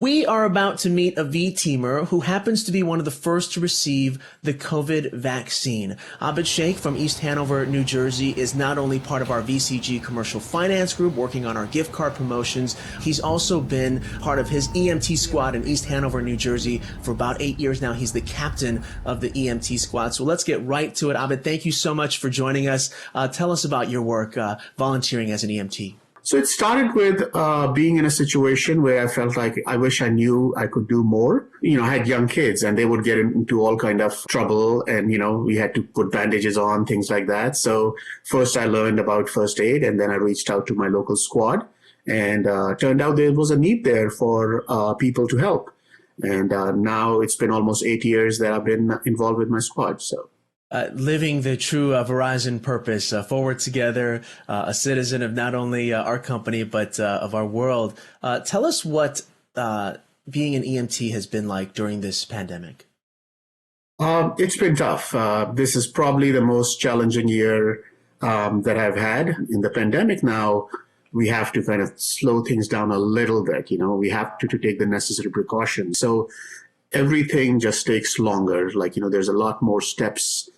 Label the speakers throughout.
Speaker 1: We are about to meet a V-teamer who happens to be one of the first to receive the COVID vaccine. Abid Sheikh from East Hanover, New Jersey is not only part of our VCG commercial finance group working on our gift card promotions, he's also been part of his EMT squad in East Hanover, New Jersey for about 8 years now. He's the captain of the EMT squad. So let's get right to it. Abid, thank you so much for joining us. Tell us about your work volunteering as an EMT.
Speaker 2: So it started with being in a situation where I felt like I wish I knew I could do more. I had young kids and they would get into all kind of trouble and, we had to put bandages on, things like that. So first I learned about first aid and then I reached out to my local squad and turned out there was a need there for people to help. And now it's been almost 8 years that I've been involved with my squad. So.
Speaker 1: Living the true Verizon purpose, forward together, a citizen of not only our company, but of our world. Tell us what being an EMT has been like during this pandemic.
Speaker 2: It's been tough. This is probably the most challenging year that I've had. In the pandemic now, we have to kind of slow things down a little bit. We have to take the necessary precautions. So everything just takes longer. There's a lot more steps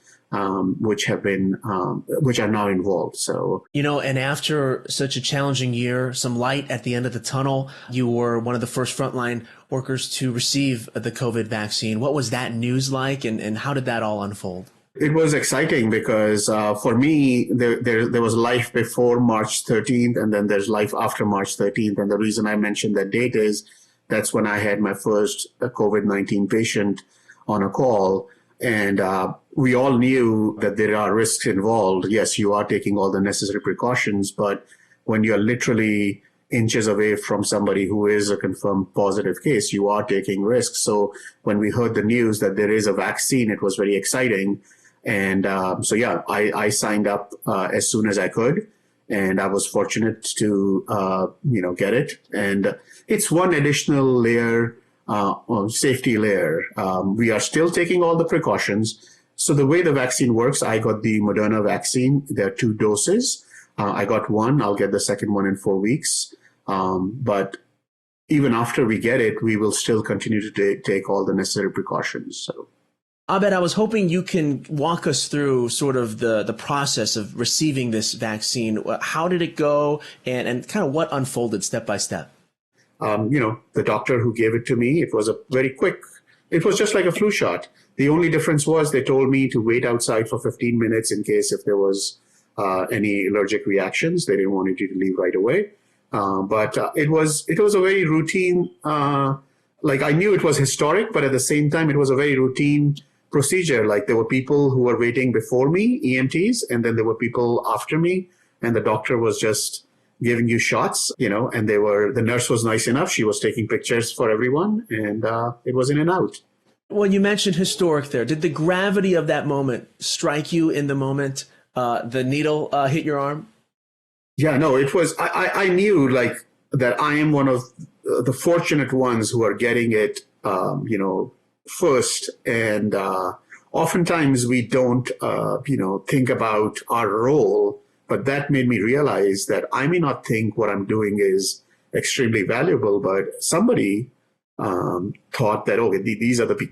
Speaker 2: which are now involved. So,
Speaker 1: and after such a challenging year, some light at the end of the tunnel, you were one of the first frontline workers to receive the COVID vaccine. What was that news like and how did that all unfold?
Speaker 2: It was exciting because for me, there was life before March 13th and then there's life after March 13th. And the reason I mentioned that date is that's when I had my first COVID-19 patient on a call. And we all knew that there are risks involved. Yes, you are taking all the necessary precautions, but when you're literally inches away from somebody who is a confirmed positive case, you are taking risks. So when we heard the news that there is a vaccine, it was very exciting. And I signed up as soon as I could. And I was fortunate to, get it. And it's one additional layer, safety layer. We are still taking all the precautions. So the way the vaccine works, I got the Moderna vaccine. There are 2 doses. I got one. I'll get the second one in 4 weeks. But even after we get it, we will still continue to take all the necessary precautions. So.
Speaker 1: Abid, I was hoping you can walk us through sort of the process of receiving this vaccine. How did it go and kind of what unfolded step by step?
Speaker 2: The doctor who gave it to me, it was it was just like a flu shot. The only difference was they told me to wait outside for 15 minutes in case if there was any allergic reactions. They didn't want you to leave right away. But it was a very routine, I knew it was historic, but at the same time, it was a very routine procedure. Like there were people who were waiting before me, EMTs, and then there were people after me, and the doctor was just giving you shots, and the nurse was nice enough. She was taking pictures for everyone, and it was in and out.
Speaker 1: Well, you mentioned historic there. Did the gravity of that moment strike you in the moment the needle hit your arm?
Speaker 2: Yeah, no, it was, I knew that I am one of the fortunate ones who are getting it, first. And oftentimes we don't, think about our role, but that made me realize that I may not think what I'm doing is extremely valuable, but somebody thought that, these are the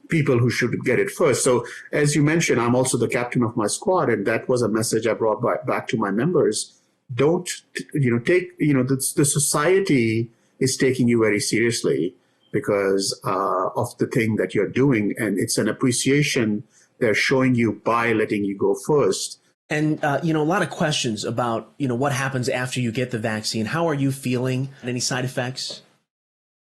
Speaker 2: people who should get it first. So as you mentioned, I'm also the captain of my squad, and that was a message I brought back to my members. Don't, the society is taking you very seriously because of the thing that you're doing. And it's an appreciation they're showing you by letting you go first.
Speaker 1: And, a lot of questions about, what happens after you get the vaccine. How are you feeling? Any side effects?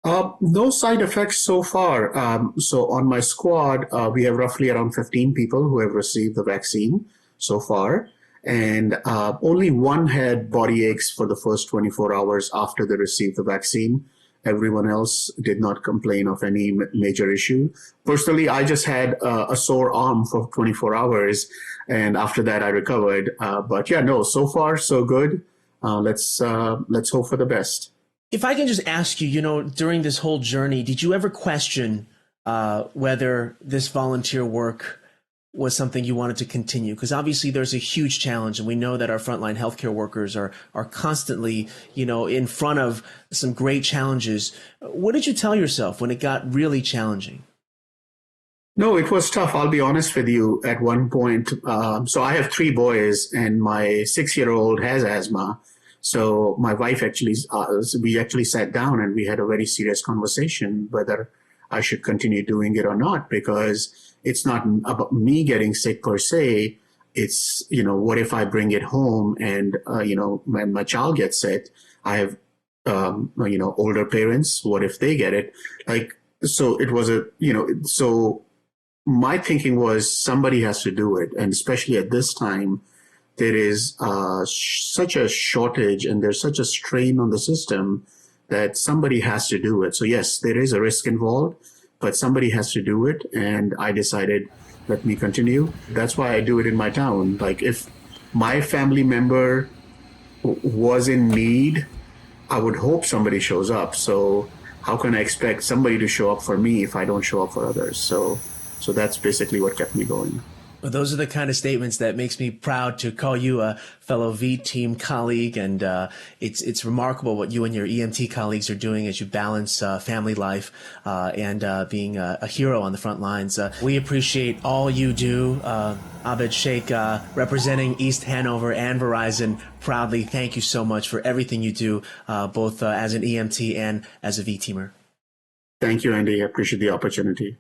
Speaker 2: No side effects so far. So on my squad, we have roughly around 15 people who have received the vaccine so far. And only one had body aches for the first 24 hours after they received the vaccine. Everyone else did not complain of any major issue. Personally, I just had a sore arm for 24 hours, and after that I recovered. But yeah, no, so far so good. Let's hope for the best.
Speaker 1: If I can just ask you, during this whole journey, did you ever question whether this volunteer work was something you wanted to continue? Because obviously there's a huge challenge, and we know that our frontline healthcare workers are constantly, in front of some great challenges. What did you tell yourself when it got really challenging?
Speaker 2: No, it was tough. I'll be honest with you. At one point, so I have three boys, and my 6-year-old has asthma. So my wife we actually sat down and we had a very serious conversation whether I should continue doing it or not, because it's not about me getting sick per se. It's, what if I bring it home and, when my child gets sick, I have, older parents. What if they get it? So it was so my thinking was somebody has to do it. And especially at this time, there is such a shortage and there's such a strain on the system that somebody has to do it. So yes, there is a risk involved, but somebody has to do it. And I decided, let me continue. That's why I do it in my town. Like if my family member was in need, I would hope somebody shows up. So how can I expect somebody to show up for me if I don't show up for others? So that's basically what kept me going.
Speaker 1: Well, those are the kind of statements that makes me proud to call you a fellow V Team colleague, and it's remarkable what you and your EMT colleagues are doing as you balance family life and being a hero on the front lines. We appreciate all you do, Abid Sheikh, representing East Hanover and Verizon proudly. Thank you so much for everything you do, both as an EMT and as a V Teamer.
Speaker 2: Thank you, Andy. I appreciate the opportunity.